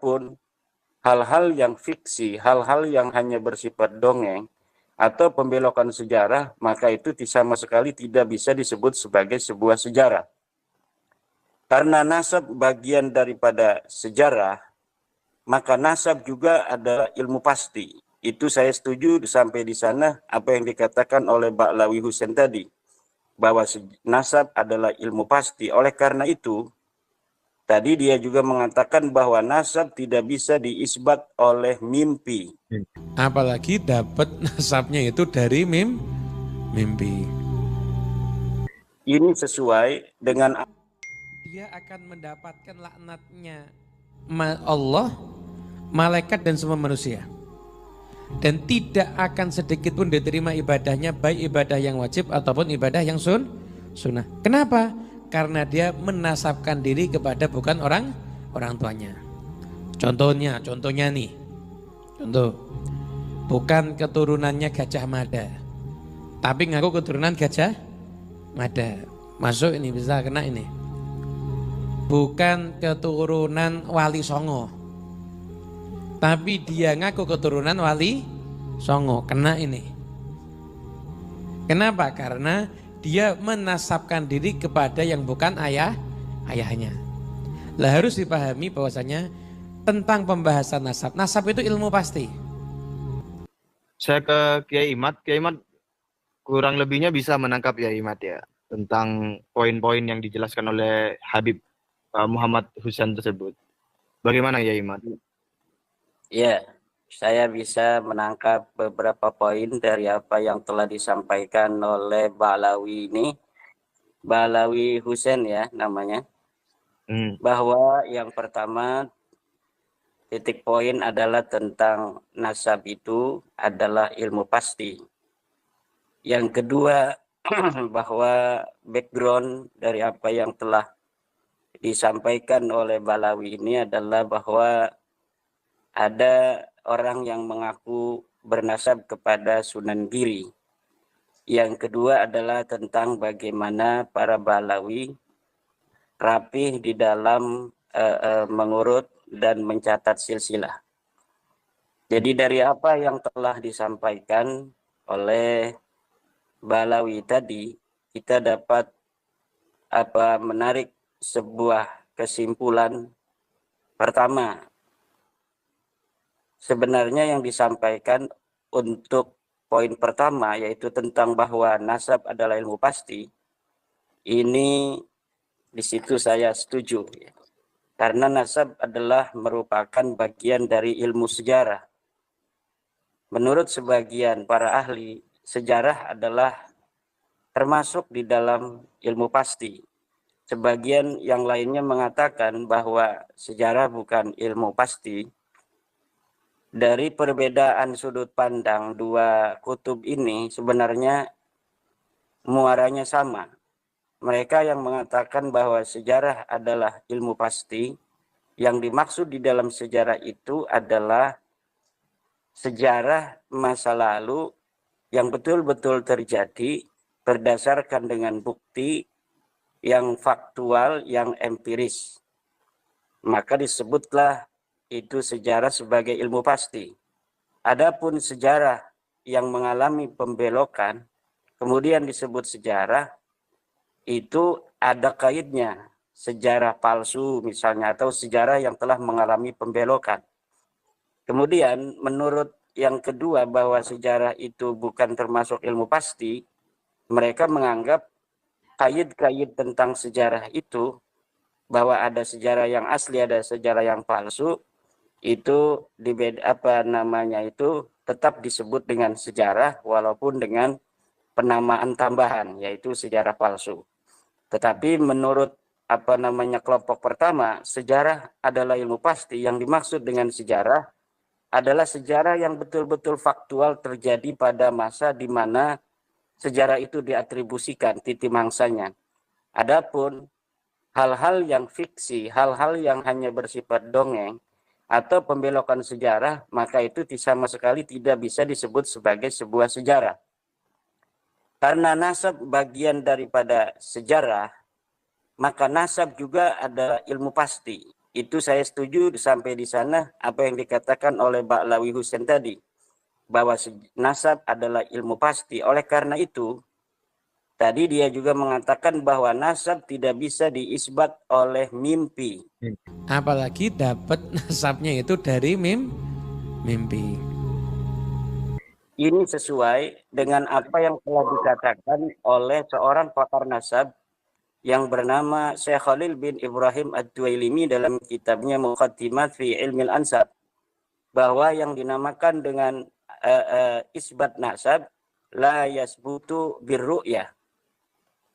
Adapun hal-hal yang fiksi, hal-hal yang hanya bersifat dongeng atau pembelokan sejarah, maka itu sama sekali tidak bisa disebut sebagai sebuah sejarah. Karena nasab bagian daripada sejarah, maka nasab juga adalah ilmu pasti. Itu saya setuju sampai di sana apa yang dikatakan oleh Ba'lawi Husain tadi, bahwa nasab adalah ilmu pasti. Oleh karena itu, tadi dia juga mengatakan bahwa nasab tidak bisa diisbat oleh mimpi. Apalagi dapat nasabnya itu dari mimpi. Ini sesuai dengan Dia akan mendapatkan laknatnya Allah, malaikat dan semua manusia. Dan tidak akan sedikit pun diterima ibadahnya, baik ibadah yang wajib ataupun ibadah yang sunnah. Kenapa? Karena dia menasabkan diri kepada bukan orang tuanya. Contohnya nih. Contoh, bukan keturunannya Gajah Mada, tapi ngaku keturunan Gajah Mada. Masuk ini, bisa kena ini. Bukan keturunan Wali Songo, tapi dia ngaku keturunan Wali Songo, kena ini. Kenapa? Karena dia menasabkan diri kepada yang bukan ayahnya. Lah harus dipahami bahwasanya tentang pembahasan nasab. Nasab itu ilmu pasti. Saya ke Kiai Imad. Kiai Imad kurang lebihnya bisa menangkap ya Imad ya tentang poin-poin yang dijelaskan oleh Habib Muhammad Husain tersebut. Bagaimana ya Imad? Ya, saya bisa menangkap beberapa poin dari apa yang telah disampaikan oleh Ba'lawi ini. Ba'lawi Husain ya namanya. Bahwa yang pertama titik poin adalah tentang nasab itu adalah ilmu pasti. Yang kedua bahwa background dari apa yang telah disampaikan oleh Ba'lawi ini adalah bahwa ada orang yang mengaku bernasab kepada Sunan Giri. Yang kedua adalah tentang bagaimana para Ba'lawi rapih di dalam mengurut dan mencatat silsilah. Jadi dari apa yang telah disampaikan oleh Ba'lawi tadi, kita dapat menarik sebuah kesimpulan. Pertama, sebenarnya yang disampaikan untuk poin pertama, yaitu tentang bahwa nasab adalah ilmu pasti, ini di situ saya setuju. Karena nasab adalah merupakan bagian dari ilmu sejarah. Menurut sebagian para ahli, sejarah adalah termasuk di dalam ilmu pasti. Sebagian yang lainnya mengatakan bahwa sejarah bukan ilmu pasti. Dari perbedaan sudut pandang dua kutub ini sebenarnya muaranya sama. Mereka yang mengatakan bahwa sejarah adalah ilmu pasti, yang dimaksud di dalam sejarah itu adalah sejarah masa lalu yang betul-betul terjadi berdasarkan dengan bukti yang faktual, yang empiris. Maka disebutlah itu sejarah sebagai ilmu pasti. Adapun sejarah yang mengalami pembelokan, kemudian disebut sejarah, itu ada kaitnya. Sejarah palsu misalnya, atau sejarah yang telah mengalami pembelokan. Kemudian menurut yang kedua bahwa sejarah itu bukan termasuk ilmu pasti, mereka menganggap kait-kait tentang sejarah itu, bahwa ada sejarah yang asli, ada sejarah yang palsu, itu tetap disebut dengan sejarah walaupun dengan penamaan tambahan, yaitu sejarah palsu. Tetapi menurut kelompok pertama, sejarah adalah ilmu pasti. Yang dimaksud dengan sejarah adalah sejarah yang betul-betul faktual terjadi pada masa di mana sejarah itu diatribusikan titik mangsanya. Adapun hal-hal yang fiksi, hal-hal yang hanya bersifat dongeng atau pembelokan sejarah, maka itu sama sekali tidak bisa disebut sebagai sebuah sejarah. Karena nasab bagian daripada sejarah, maka nasab juga adalah ilmu pasti. itu saya setuju sampai di sana apa yang dikatakan oleh Ba'lawi Husain tadi, bahwa nasab adalah ilmu pasti. Oleh karena itu, tadi dia juga mengatakan bahwa nasab tidak bisa diisbat oleh mimpi. Apalagi dapat nasabnya itu dari mimpi. Ini sesuai dengan apa yang telah dikatakan oleh seorang pakar nasab yang bernama Syekh Khalil bin Ibrahim Ad-Duwailimi dalam kitabnya Muqaddimat fi Ilmil Ansab, bahwa yang dinamakan dengan isbat nasab la yasbutu birru'yah.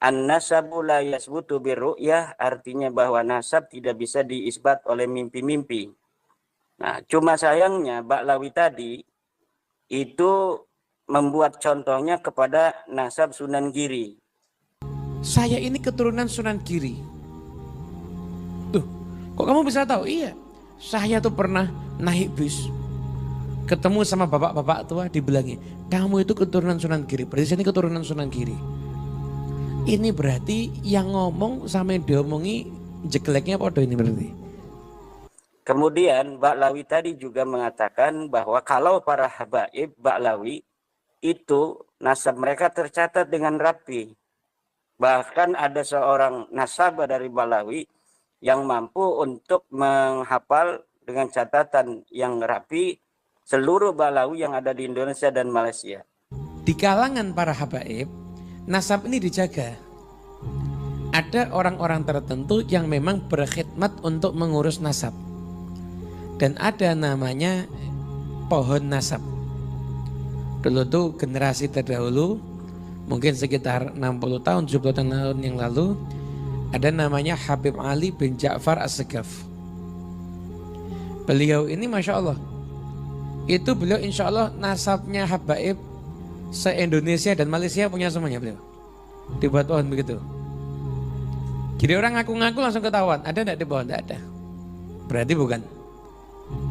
An-nasabu la yasbutu birru'yah artinya bahwa nasab tidak bisa diisbat oleh mimpi-mimpi. Nah, cuma sayangnya Ba'lawi tadi itu membuat contohnya kepada nasab Sunan Giri. Saya ini keturunan Sunan Giri. Tuh, kok kamu bisa tahu? Iya, saya tuh pernah naik bis, ketemu sama bapak-bapak tua, dibilangin, kamu itu keturunan Sunan Giri, berarti saya ini keturunan Sunan Giri. Ini berarti yang ngomong sama yang diomongi jeleknya podo ini berarti. Kemudian Ba'lawi tadi juga mengatakan bahwa kalau para habaib Ba'lawi itu nasab mereka tercatat dengan rapi. Bahkan ada seorang nasabah dari Ba'lawi yang mampu untuk menghafal dengan catatan yang rapi seluruh Ba'lawi yang ada di Indonesia dan Malaysia. Di kalangan para habaib, nasab ini dijaga. Ada orang-orang tertentu yang memang berkhidmat untuk mengurus nasab. Dan ada namanya pohon nasab. Dulu tuh generasi terdahulu, mungkin sekitar 60 tahun, 70 tahun yang lalu, ada namanya Habib Ali bin Ja'far As-Segaf. Beliau ini Masya Allah, itu beliau insya Allah nasabnya habaib se-Indonesia dan Malaysia punya semuanya beliau. Dibuat pohon begitu. Jadi orang ngaku-ngaku langsung ketahuan, ada enggak di pohon? Enggak ada. Berarti bukan.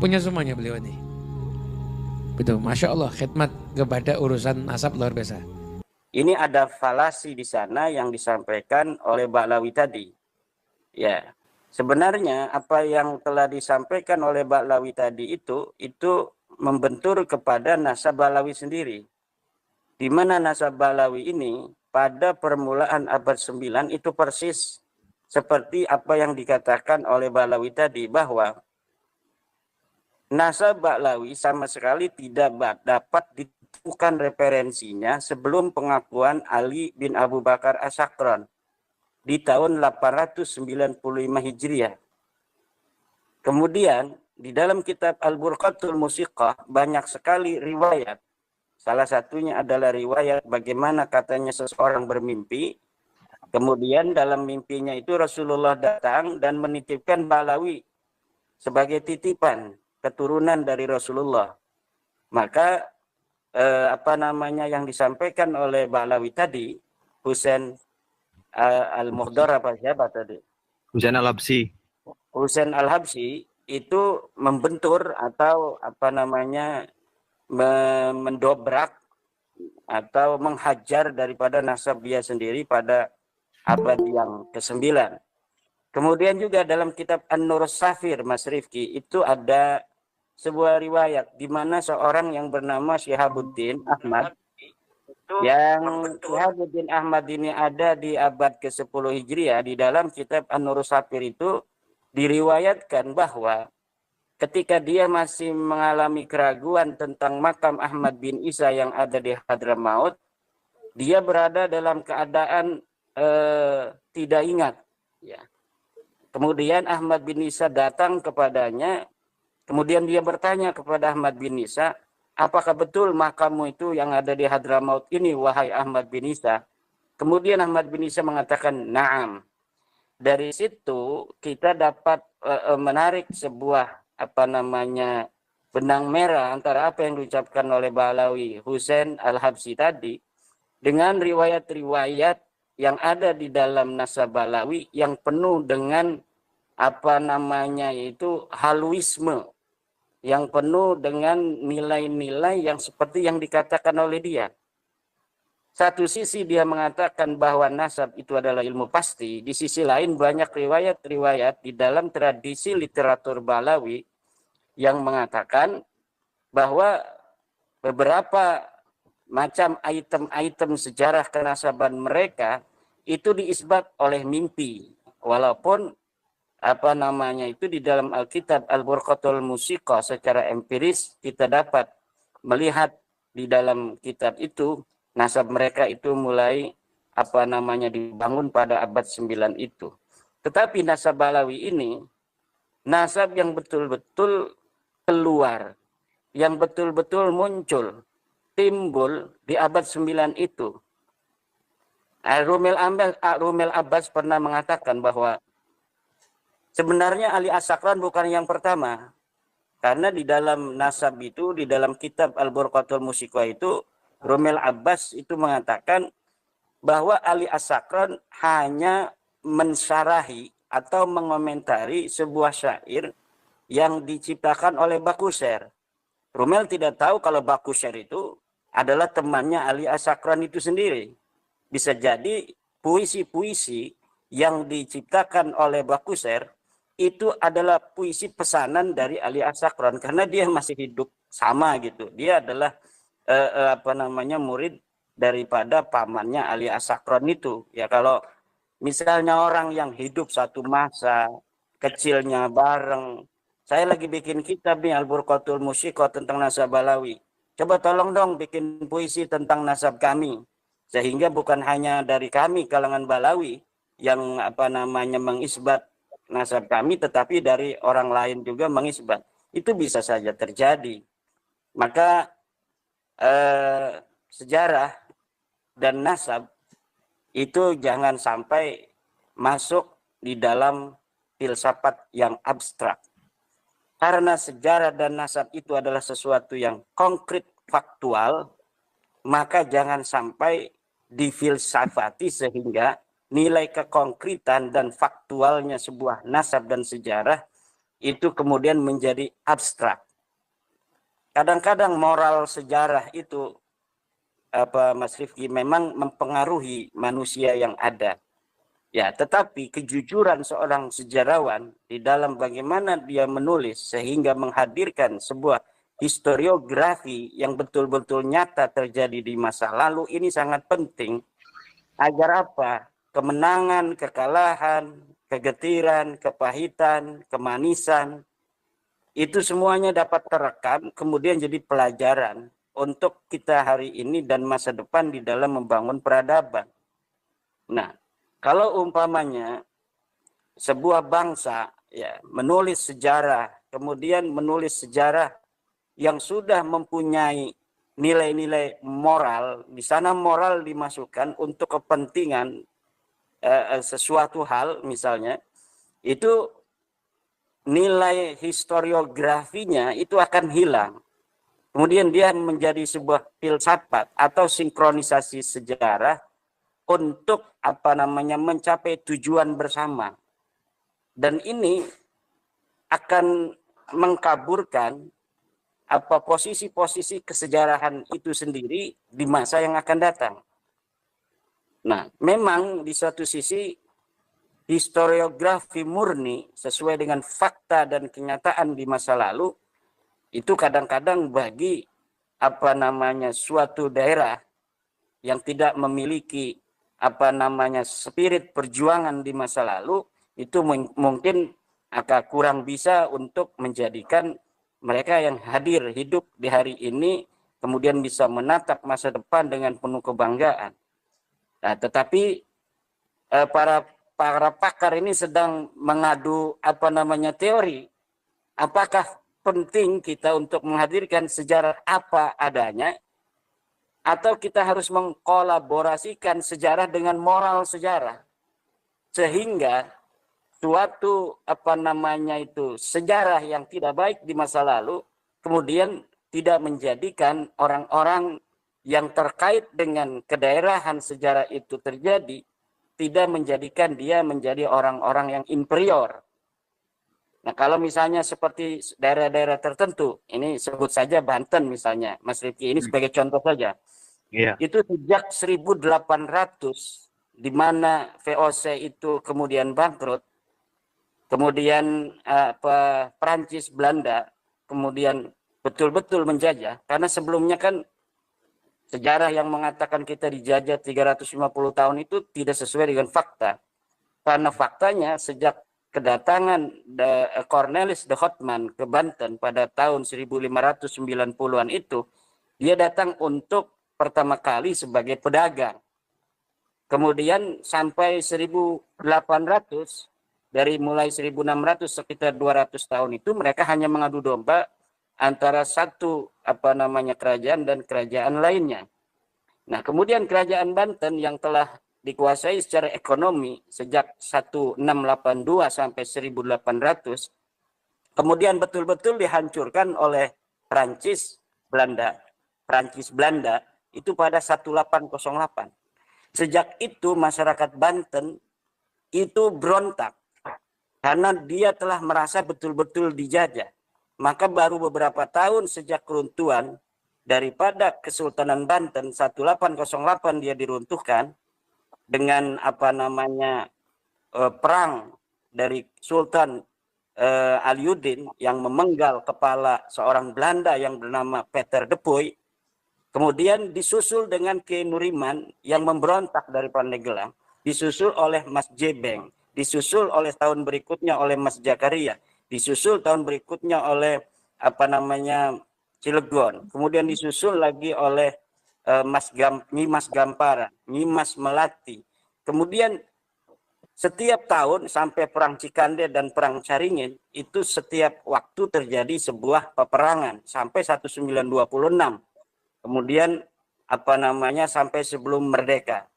Punya semuanya beliau ini. Betul, Masya Allah, khidmat kepada urusan nasab luar biasa. Ini ada falasi di sana yang disampaikan oleh Ba'lawi tadi. Ya, sebenarnya apa yang telah disampaikan oleh Ba'lawi tadi itu membentur kepada nasab Ba'lawi sendiri. Di mana nasab Ba'lawi ini pada permulaan abad 9 itu persis seperti apa yang dikatakan oleh Ba'lawi tadi, bahwa nasab Ba'lawi sama sekali tidak dapat ditemukan referensinya sebelum pengakuan Ali bin Abu Bakar As-Sakran di tahun 895 Hijriah. Kemudian di dalam kitab Al-Burqatul Musiqah banyak sekali riwayat. Salah satunya adalah riwayat bagaimana katanya seseorang bermimpi. Kemudian dalam mimpinya itu Rasulullah datang dan menitipkan Ba'lawi sebagai titipan keturunan dari Rasulullah. Maka yang disampaikan oleh Ba'lawi tadi, Husain Al-Muhdar apa siapa tadi? Husain Al-Habsyi. Husain Al-Habsyi itu membentur atau mendobrak atau menghajar daripada nasab dia sendiri pada abad yang ke-9. Kemudian juga dalam kitab An-Nur Safir Mas Rifki itu ada sebuah riwayat di mana seorang yang bernama Syihabuddin Ahmad, yang Syihabuddin Ahmad ini ada di abad ke-10 Hijriah, di dalam kitab An-Nur Safir itu diriwayatkan bahwa ketika dia masih mengalami keraguan tentang makam Ahmad bin Isa yang ada di Hadramaut, dia berada dalam keadaan tidak ingat. Ya. Kemudian Ahmad bin Isa datang kepadanya, kemudian dia bertanya kepada Ahmad bin Isa, apakah betul makammu itu yang ada di Hadramaut ini, wahai Ahmad bin Isa? Kemudian Ahmad bin Isa mengatakan, na'am. Dari situ kita dapat menarik sebuah benang merah antara apa yang diucapkan oleh Ba'lawi Husain Al-Habsyi tadi dengan riwayat-riwayat yang ada di dalam nasab Ba'lawi yang penuh dengan haluisme, yang penuh dengan nilai-nilai yang seperti yang dikatakan oleh dia. Satu sisi dia mengatakan bahwa nasab itu adalah ilmu pasti, di sisi lain banyak riwayat-riwayat di dalam tradisi literatur Balawi yang mengatakan bahwa beberapa macam item-item sejarah kenasaban mereka itu diisbat oleh mimpi. Walaupun apa namanya itu di dalam Alkitab Al-Burqatul Musiqa secara empiris kita dapat melihat di dalam kitab itu nasab mereka itu mulai apa namanya dibangun pada abad 9 itu. Tetapi nasab Balawi ini nasab yang betul-betul keluar, yang betul-betul muncul, timbul di abad 9 itu. Rumel Abbas pernah mengatakan bahwa sebenarnya Ali As-Sakran bukan yang pertama. Karena di dalam nasab itu, di dalam kitab Al-Burqatul Musiqa itu, Rumel Abbas itu mengatakan bahwa Ali As-Sakran hanya mensyarahi atau mengomentari sebuah syair yang diciptakan oleh Bakusher. Rumel tidak tahu kalau Bakusher itu adalah temannya Ali As-Sakran itu sendiri. Bisa jadi puisi-puisi yang diciptakan oleh Bakusher itu adalah puisi pesanan dari Ali As-Sakran karena dia masih hidup sama gitu. Dia adalah apa namanya murid daripada pamannya Ali As-Sakran itu. Ya kalau misalnya orang yang hidup satu masa, kecilnya bareng. Saya lagi bikin kitab nih Al-Burqatul Musiqa tentang nasab Balawi. Coba tolong dong bikin puisi tentang nasab kami. Sehingga bukan hanya dari kami kalangan Balawi yang apa namanya mengisbat nasab kami, tetapi dari orang lain juga mengisbat. Itu bisa saja terjadi. Maka sejarah dan nasab itu jangan sampai masuk di dalam filsafat yang abstrak. Karena sejarah dan nasab itu adalah sesuatu yang konkret, faktual, maka jangan sampai difilsafati sehingga nilai kekonkretan dan faktualnya sebuah nasab dan sejarah itu kemudian menjadi abstrak. Kadang-kadang moral sejarah itu Mas Rifki memang mempengaruhi manusia yang ada. Ya, tetapi kejujuran seorang sejarawan di dalam bagaimana dia menulis sehingga menghadirkan sebuah historiografi yang betul-betul nyata terjadi di masa lalu ini sangat penting agar apa? Kemenangan, kekalahan, kegetiran, kepahitan, kemanisan itu semuanya dapat terekam kemudian jadi pelajaran untuk kita hari ini dan masa depan di dalam membangun peradaban. Nah, kalau umpamanya sebuah bangsa ya menulis sejarah, kemudian menulis sejarah yang sudah mempunyai nilai-nilai moral, di sana moral dimasukkan untuk kepentingan sesuatu hal misalnya, itu nilai historiografinya itu akan hilang. Kemudian dia menjadi sebuah filsafat atau sinkronisasi sejarah untuk apa namanya mencapai tujuan bersama. Dan ini akan mengkaburkan apa posisi-posisi kesejarahan itu sendiri di masa yang akan datang. Nah, memang di satu sisi historiografi murni sesuai dengan fakta dan kenyataan di masa lalu itu kadang-kadang bagi apa namanya suatu daerah yang tidak memiliki apa namanya spirit perjuangan di masa lalu itu mungkin akan kurang bisa untuk menjadikan mereka yang hadir hidup di hari ini kemudian bisa menatap masa depan dengan penuh kebanggaan. Nah, tetapi para pakar ini sedang mengadu apa namanya teori. Apakah penting kita untuk menghadirkan sejarah apa adanya atau kita harus mengkolaborasikan sejarah dengan moral sejarah sehingga suatu apa namanya itu sejarah yang tidak baik di masa lalu kemudian tidak menjadikan orang-orang yang terkait dengan kedaerahan sejarah itu terjadi tidak menjadikan dia menjadi orang-orang yang inferior. Nah, kalau misalnya seperti daerah-daerah tertentu, ini sebut saja Banten misalnya, Mas Rifki, ini sebagai contoh saja. Iya. Itu sejak 1800 di mana VOC itu kemudian bangkrut, kemudian Perancis, Belanda kemudian betul-betul menjajah, karena sebelumnya kan sejarah yang mengatakan kita dijajah 350 tahun itu tidak sesuai dengan fakta. Karena faktanya sejak kedatangan Cornelis de Houtman ke Banten pada tahun 1590-an itu, dia datang untuk pertama kali sebagai pedagang. Kemudian sampai 1800, dari mulai 1600 sekitar 200 tahun itu mereka hanya mengadu domba antara satu kerajaan dan kerajaan lainnya. Nah, kemudian kerajaan Banten yang telah dikuasai secara ekonomi sejak 1682 sampai 1800, kemudian betul-betul dihancurkan oleh Prancis Belanda itu pada 1808. Sejak itu masyarakat Banten itu berontak karena dia telah merasa betul-betul dijajah. Maka baru beberapa tahun sejak keruntuhan daripada Kesultanan Banten 1808 dia diruntuhkan dengan perang dari Sultan Aliuddin yang memenggal kepala seorang Belanda yang bernama Peter de Puy. Kemudian disusul dengan Kiai Nuriman yang memberontak dari Pandeglang, disusul oleh Mas Jebeng, disusul oleh tahun berikutnya oleh Mas Jakaria, disusul tahun berikutnya oleh Cilegon, kemudian disusul lagi oleh Nyimas Gampara, Nyimas Melati. Kemudian setiap tahun sampai perang Cikande dan perang Caringin itu setiap waktu terjadi sebuah peperangan sampai 1926. Kemudian sampai sebelum merdeka.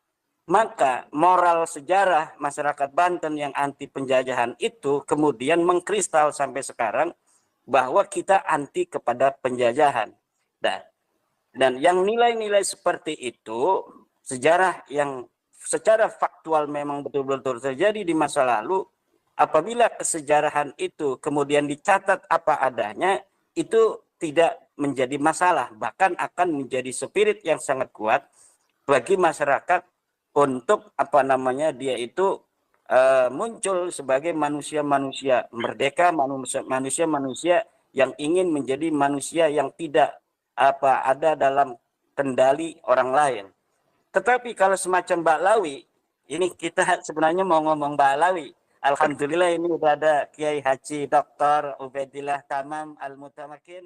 Maka moral sejarah masyarakat Banten yang anti penjajahan itu kemudian mengkristal sampai sekarang bahwa kita anti kepada penjajahan. Dan yang nilai-nilai seperti itu, sejarah yang secara faktual memang betul-betul terjadi di masa lalu, apabila kesejarahan itu kemudian dicatat apa adanya, itu tidak menjadi masalah, bahkan akan menjadi spirit yang sangat kuat bagi masyarakat untuk dia itu muncul sebagai manusia-manusia merdeka, manusia-manusia yang ingin menjadi manusia yang tidak ada dalam kendali orang lain. Tetapi kalau semacam Ba'lawi, ini kita sebenarnya mau ngomong Ba'lawi. Alhamdulillah ini sudah ada Kiai Haji Dr. Ubaidillah Tamam Al-Mutamakin.